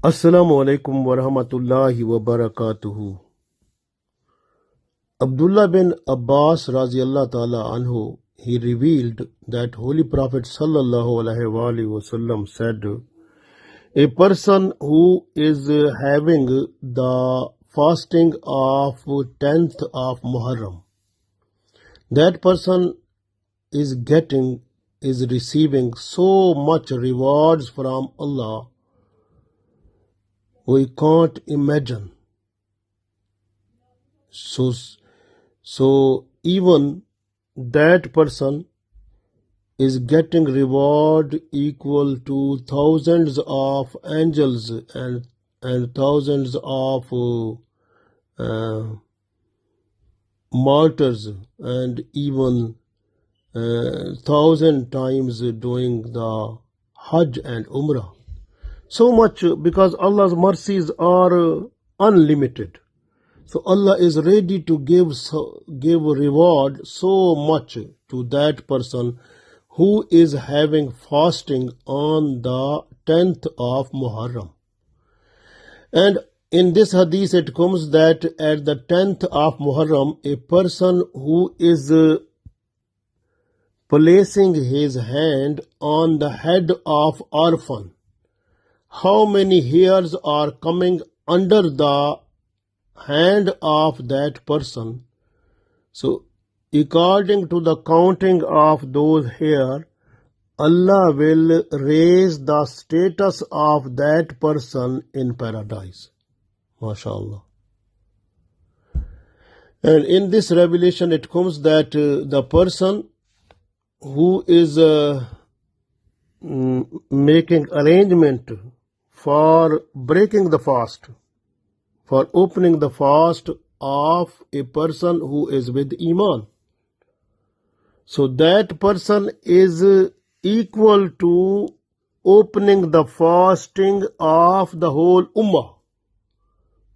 Assalamu alaikum wa rahmatullahi wa barakatuhu. Abdullah bin Abbas radiallahu ta'ala anhu, he revealed that Holy Prophet sallallahu alaihi wasallam said, a person who is having the fasting of 10th of Muharram, that person is receiving so much rewards from Allah, we can't imagine. So even that person is getting reward equal to thousands of angels and thousands of martyrs, and even 1,000 times doing the Hajj and Umrah. So much, because Allah's mercies are unlimited. So Allah is ready to give reward so much to that person who is having fasting on the 10th of Muharram. And in this hadith it comes that at the 10th of Muharram, a person who is placing his hand on the head of orphan, how many hairs are coming under the hand of that person? So according to the counting of those hair, Allah will raise the status of that person in paradise. MashaAllah. And in this revelation it comes that the person who is making arrangement for breaking the fast, for opening the fast of a person who is with Emaan, so that person is equal to opening the fasting of the whole Ummah.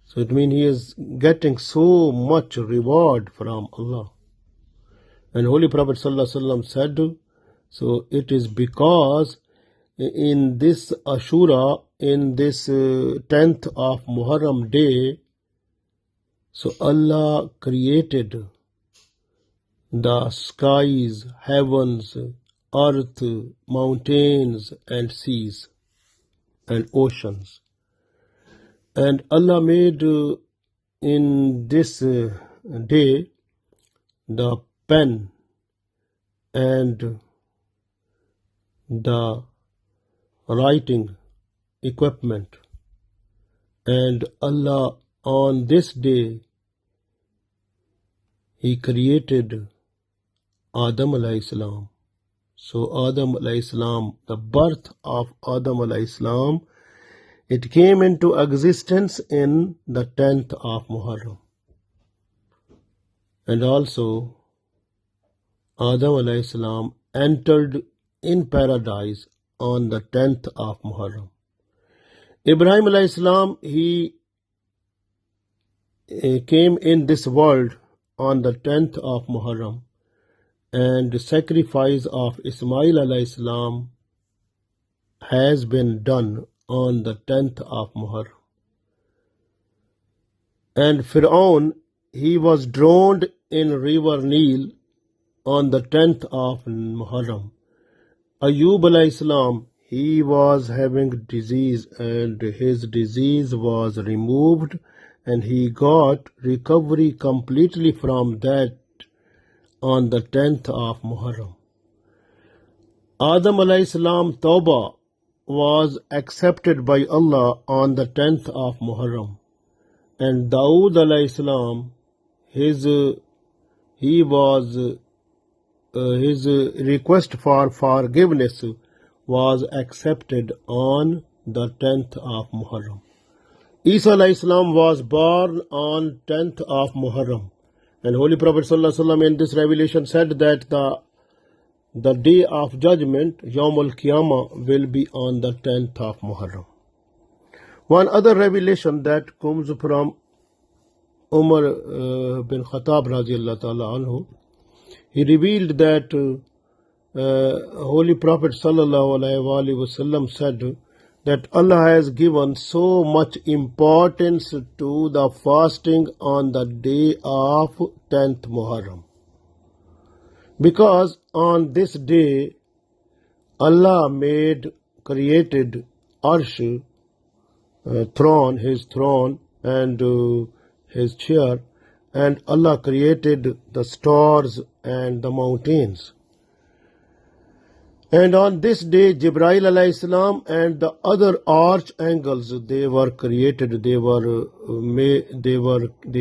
So it means he is getting so much reward from Allah. And Holy Prophet ﷺ said, so it is because in this Ashura, in this 10th of Muharram day, so Allah created the skies, heavens, earth, mountains and seas and oceans. And Allah made in this day the pen and the writing equipment. And Allah on this day, He created Adam alayhi salam. So Adam alayhi salam, the birth of Adam alayhi salam, it came into existence in the 10th of Muharram. And also Adam alayhi salam entered in paradise on the 10th of Muharram. Ibrahim alayhi salam, he came in this world on the 10th of Muharram, and the sacrifice of Ismail alayhi salam has been done on the 10th of Muharram. And Fir'aun, he was drowned in river Nile on the 10th of Muharram. Ayub alayhi salam, he was having disease, and his disease was removed, and he got recovery completely from that on the 10th of Muharram. Adam alayhi salam Tawbah was accepted by Allah on the 10th of Muharram. And Dawood alayhi salam, his request for forgiveness was accepted on the 10th of Muharram. Isa alayhi salam was born on 10th of Muharram. And Holy Prophet ﷺ in this revelation said that the day of judgment, Yawm al-Qiyamah, will be on the 10th of Muharram. One other revelation that comes from Umar bin Khattab radiallahu ta'ala anhu, he revealed that Holy Prophet sallallahu alaihi wasallam said that Allah has given so much importance to the fasting on the day of 10th Muharram. Because on this day, Allah created Arsh, his throne, and his chair, and Allah created the stars and the mountains. And on this day, Jibreel alayhi salam and the other archangels, they were created. They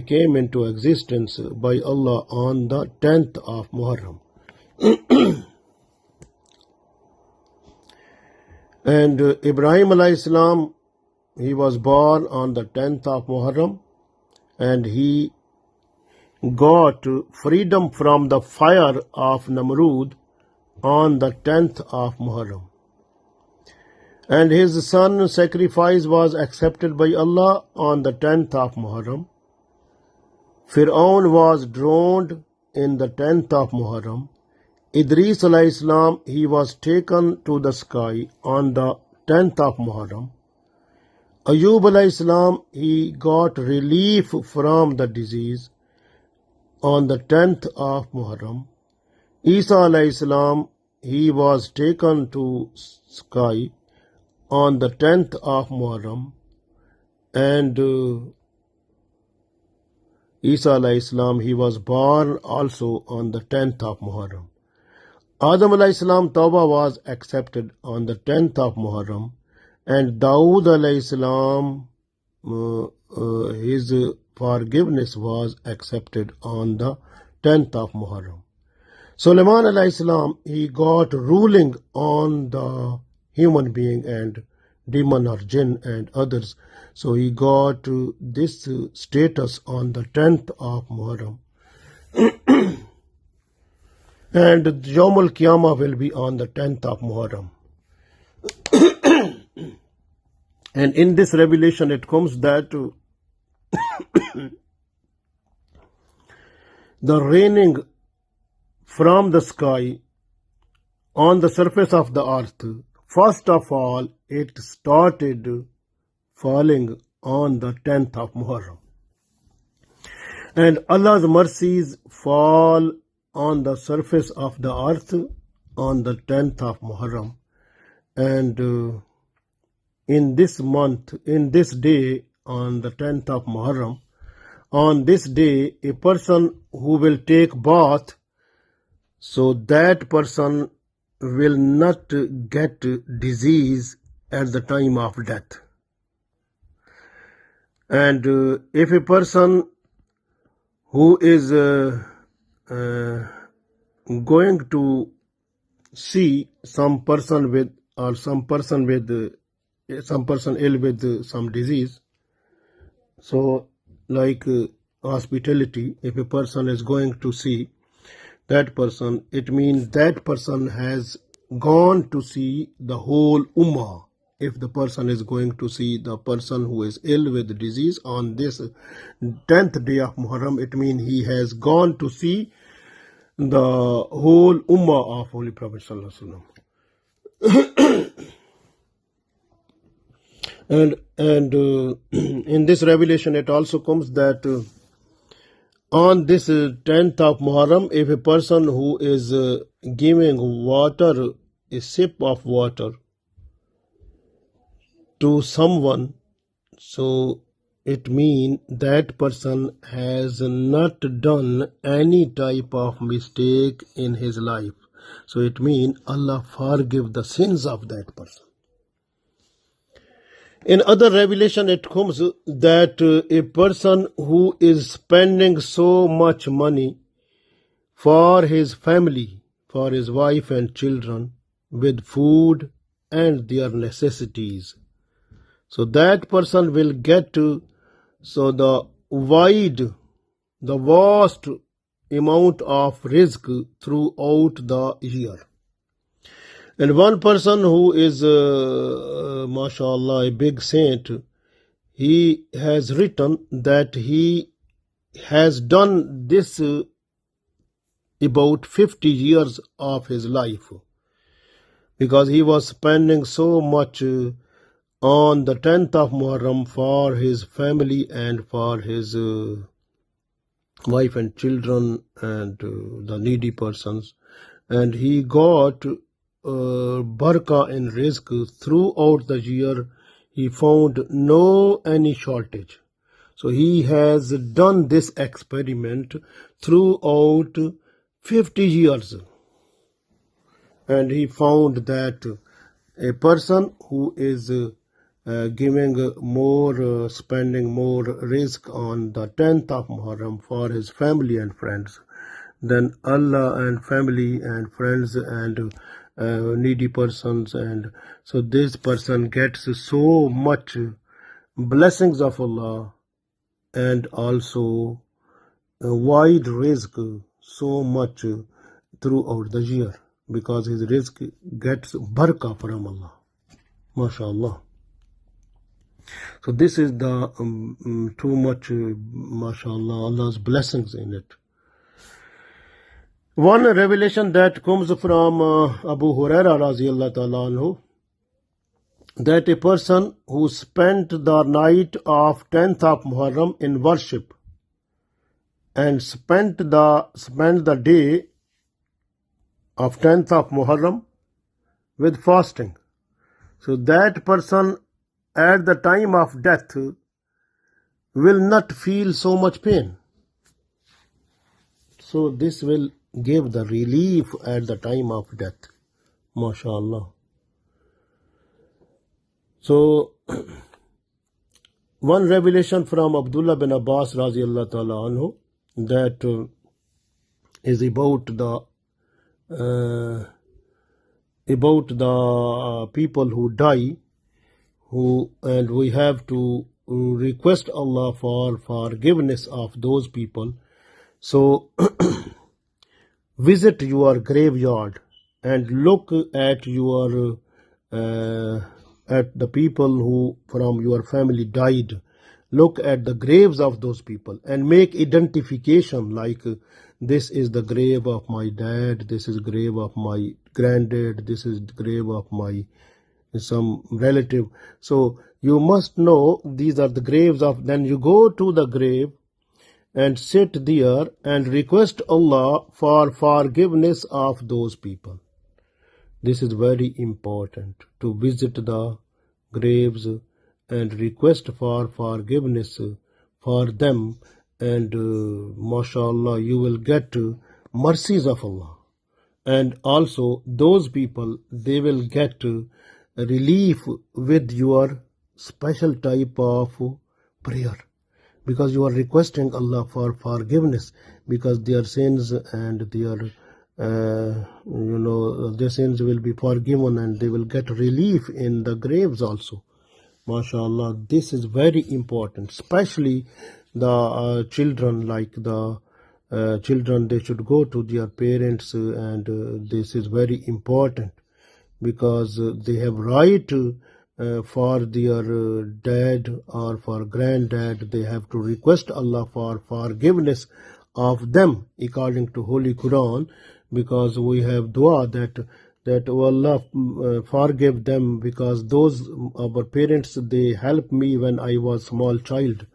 came into existence by Allah on the 10th of Muharram. And Ibrahim alayhi salam, he was born on the 10th of Muharram, and he got freedom from the fire of Namrud on the 10th of Muharram. And his son's sacrifice was accepted by Allah on the 10th of Muharram. Fir'aun was drowned in the 10th of Muharram. Idris alayhi salam, he was taken to the sky on the 10th of Muharram. Ayub alayhi salam, he got relief from the disease on the 10th of Muharram. Isa alayhi salam, he was taken to sky on the 10th of Muharram, and Isa alayhi salam, he was born also on the 10th of Muharram. Adam alayhi salam tawbah was accepted on the 10th of Muharram, and Dawood alayhi salam, his forgiveness was accepted on the 10th of Muharram. Sulaiman alayhi salam, he got ruling on the human being and demon or jinn and others. So he got this status on the 10th of Muharram. And Yawm al-Qiyamah will be on the 10th of Muharram. And in this revelation it comes that the raining from the sky on the surface of the earth, first of all, it started falling on the 10th of Muharram. And Allah's mercies fall on the surface of the earth on the 10th of Muharram. And in this month, in this day, on the 10th of Muharram, on this day, a person who will take bath, so that person will not get disease at the time of death. And if a person who is going to see some person with, or some person ill with some disease, so like hospitality, if a person is going to see that person, it means that person has gone to see the whole Ummah. If the person is going to see the person who is ill with disease on this 10th day of Muharram, it means he has gone to see the whole Ummah of Holy Prophet Sallallahu Alaihi Wasallam. And in this revelation it also comes that on this 10th of Muharram, if a person who is giving water, a sip of water to someone, so it means that person has not done any type of mistake in his life. So it means Allah forgive the sins of that person. In other revelation it comes that a person who is spending so much money for his family, for his wife and children, with food and their necessities, so that person will get the vast amount of rizq throughout the year. And one person who is, mashallah, a big saint, he has written that he has done this about 50 years of his life, because he was spending so much on the 10th of Muharram for his family and for his wife and children and the needy persons, and he got barakah in rizq throughout the year. He found no any shortage. So he has done this experiment throughout 50 years, and he found that a person who is giving more, spending more risk on the 10th of Muharram for his family and friends, then Allah and family and friends and needy persons, and so this person gets so much blessings of Allah and also a wide risk so much throughout the year, because his risk gets barakah from Allah. MashaAllah. So this is the too much, MashaAllah, Allah's blessings in it. One revelation that comes from Abu Huraira Radiallahu Ta'ala anhu, that a person who spent the night of 10th of Muharram in worship and spent the day of 10th of Muharram with fasting, so that person at the time of death will not feel so much pain. So this will give the relief at the time of death. MashaAllah. So one revelation from Abdullah bin Abbas Radiallahu Ta'ala anhu, that is about the people who die, and we have to request Allah for forgiveness of those people. So visit your graveyard and look at your at the people who from your family died. Look at the graves of those people and make identification, like this is the grave of my dad, this is grave of my granddad, this is the grave of my some relative. So you must know these are the graves of. Then you go to the grave and sit there and request Allah for forgiveness of those people. This is very important, to visit the graves and request for forgiveness for them, and mashallah, you will get mercies of Allah. And also those people, they will get relief with your special type of prayer, because you are requesting Allah for forgiveness, because their sins and their their sins will be forgiven, and they will get relief in the graves also. MashaAllah, this is very important, especially the children, like the children, they should go to their parents, and this is very important, because they have right for their dad or for granddad. They have to request Allah for forgiveness of them according to Holy Quran, because we have dua that oh Allah, forgive them, because those our parents, they helped me when I was small child.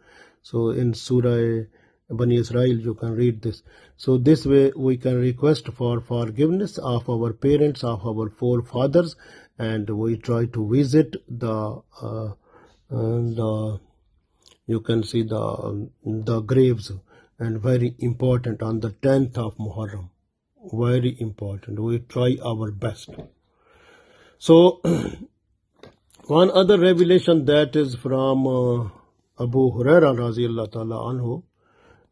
So in Surah Bani Israel you can read this. So this way we can request for forgiveness of our parents, of our forefathers, and we try to visit the you can see the graves, and very important on the 10th of Muharram. Very important. We try our best. So one other revelation that is from Abu Huraira Radiallahu Ta'ala anhu,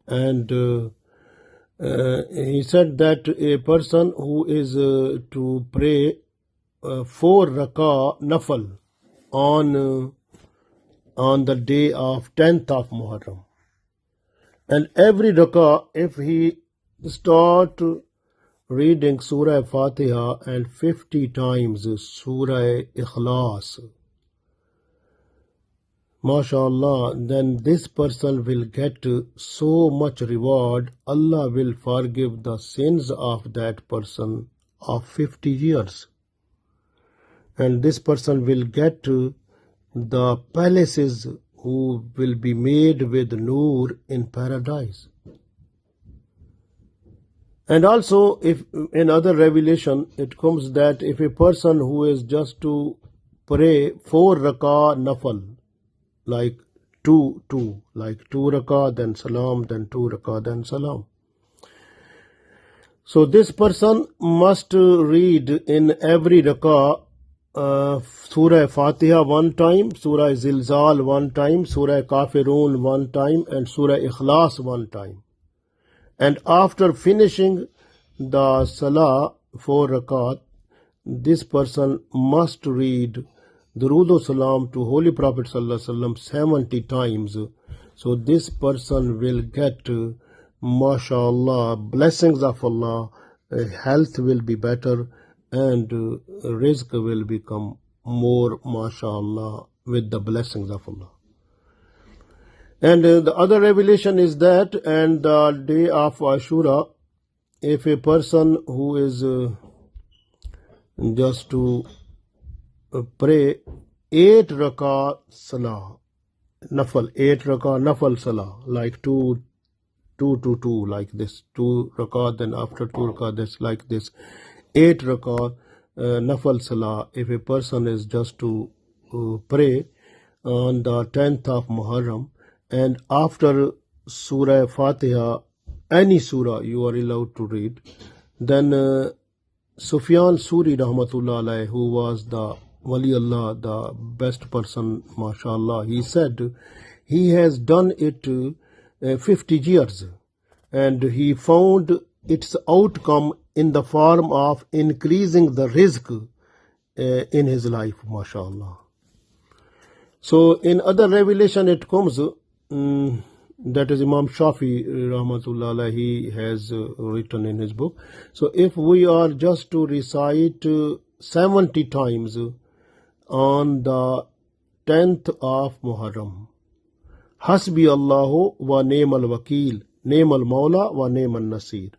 and he said that a person who is to pray 4 rakah nafal on the day of 10th of Muharram, and every rakah, if he start reading Surah Fatiha and 50 times Surah Ikhlas, MashaAllah, then this person will get so much reward. Allah will forgive the sins of that person of 50 years. And this person will get the palaces who will be made with Noor in paradise. And also, if in other revelation, it comes that if a person who is just to pray 4 rakah nafal, like two, like 2 rakah, then salam, then 2 rakah, then salam. So this person must read in every rakah Surah Fatiha 1 time, Surah Zilzal 1 time, Surah Kafirun 1 time, and Surah Ikhlas 1 time. And after finishing the Salah 4 rakat, this person must read Durood Salam to Holy Prophet ﷺ 70 times. So this person will get, mashallah, blessings of Allah, health will be better, and rizq will become more, mashallah, with the blessings of Allah. And the other revelation is that, and the day of Ashura, if a person who is just to pray 8 rakah salah, nafal, 8 rakah nafal salah, like 2, like this, 2 rakah, then after 2 rakah, this, like this, 8 rakah nafal salah, if a person is just to pray on the 10th of Muharram, and after Surah Fatiha, any surah you are allowed to read, then Sufyan Suri Rahmatullah alayhi, who was the Wali Allah, the best person, mashallah, he said he has done it 50 years, and he found its outcome in the form of increasing the rizq in his life, mashallah. So in other revelation it comes, that is Imam Shafi Rahmatullah alayhi, he has written in his book. So if we are just to recite 70 times on the 10th of Muharram, Hasbi Allahu wa ni'mal wakil, ni'mal mawla wa ni'mal nasir.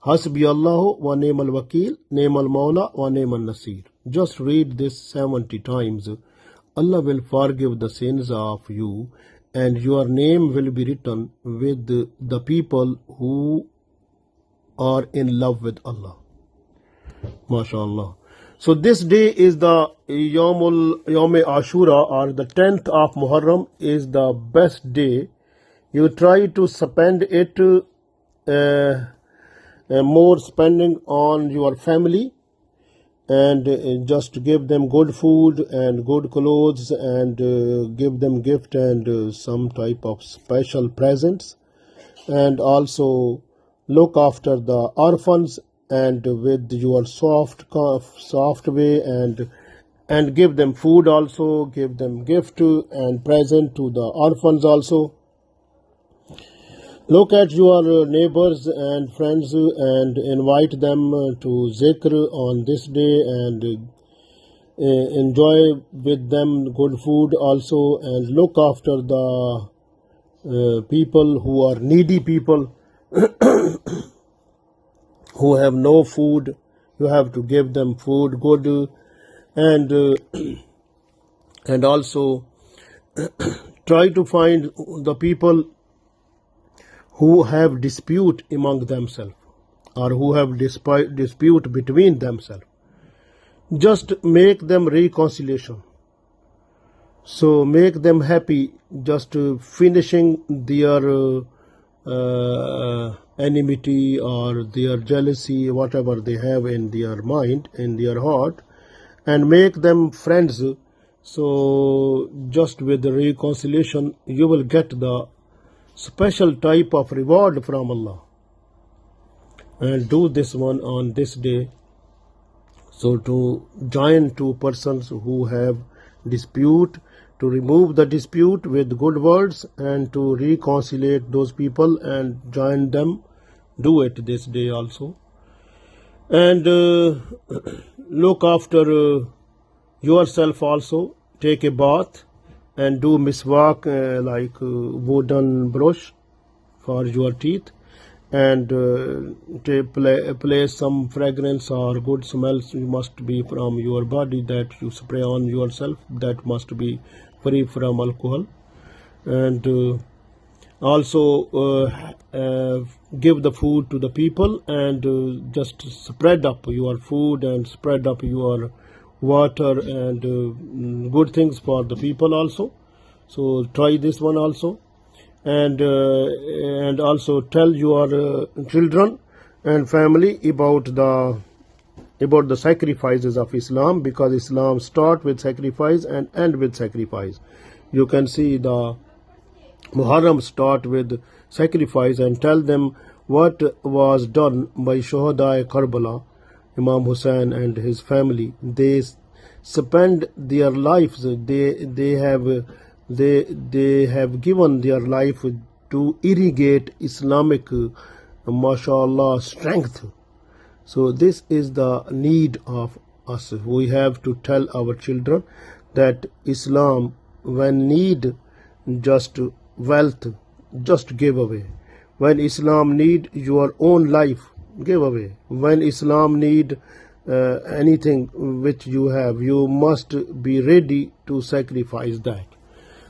Hasbi Allahu wa ni'mal wakil, ni'mal mawla wa ni'mal nasir. Just read this 70 times. Allah will forgive the sins of you, and your name will be written with the people who are in love with Allah. MashaAllah. So this day is the Yawm Ashura, or the 10th of Muharram is the best day. You try to spend it more spending on your family, and just give them good food and good clothes, and give them gift and some type of special presents, and also look after the orphans, and with your soft way, and give them food also, give them gift and present to the orphans also. Look at your neighbors and friends and invite them to Zikr on this day, and enjoy with them good food also, and look after the people who are needy people who have no food. You have to give them food, good, and also try to find the people who have dispute among themselves, or who have dispute between themselves. Just make them reconciliation. So make them happy, just finishing their enmity or their jealousy, whatever they have in their mind, in their heart, and make them friends. So just with the reconciliation, you will get the special type of reward from Allah. And do this one on this day. So to join two persons who have dispute, to remove the dispute with good words, and to reconcile those people and join them, do it this day also. And look after yourself also. Take a bath and do miswak, like wooden brush for your teeth, and place some fragrance or good smells must be from your body that you spray on yourself, that must be free from alcohol, and also give the food to the people, and just spread up your food and spread up your water and good things for the people also. So try this one also, and also tell your children and family about the sacrifices of Islam, because Islam start with sacrifice and end with sacrifice. You can see the Muharram start with sacrifice, and tell them what was done by Shuhada Karbala, Imam Hussein and his family. They spend their lives. They have given their life to irrigate Islamic, mashallah, strength. So this is the need of us. We have to tell our children that Islam, when need just wealth, just give away. When Islam need your own life, give away. When Islam need anything which you have, you must be ready to sacrifice that.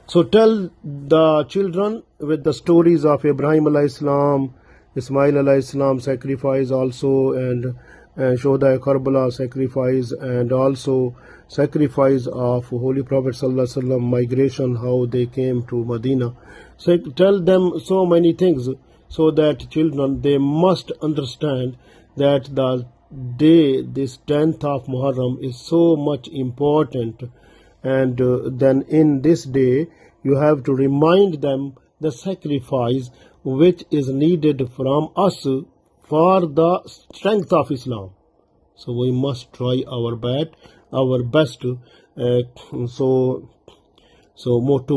So tell the children with the stories of Ibrahim alayhi salam, Ismail alayhi salam sacrifice also, and Shuhada Karbala sacrifice, and also sacrifice of Holy Prophet sallallahu alaihi wasallam migration, how they came to Medina. So tell them so many things, so that children, they must understand that the day, this 10th of Muharram, is so much important. And then in this day you have to remind them the sacrifice which is needed from us for the strength of Islam. So we must try our best, to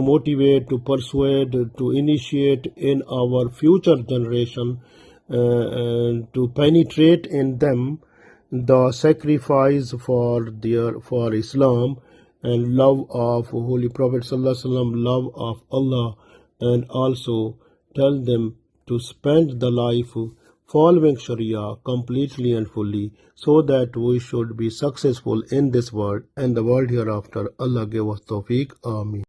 motivate, to persuade, to initiate in our future generation, and to penetrate in them the sacrifice for Islam, and love of Holy Prophet sallallahu alaihi wasallam, love of Allah, and also tell them to spend the life following Sharia completely and fully, so that we should be successful in this world and the world hereafter. Allah give us tawfiq. Ameen.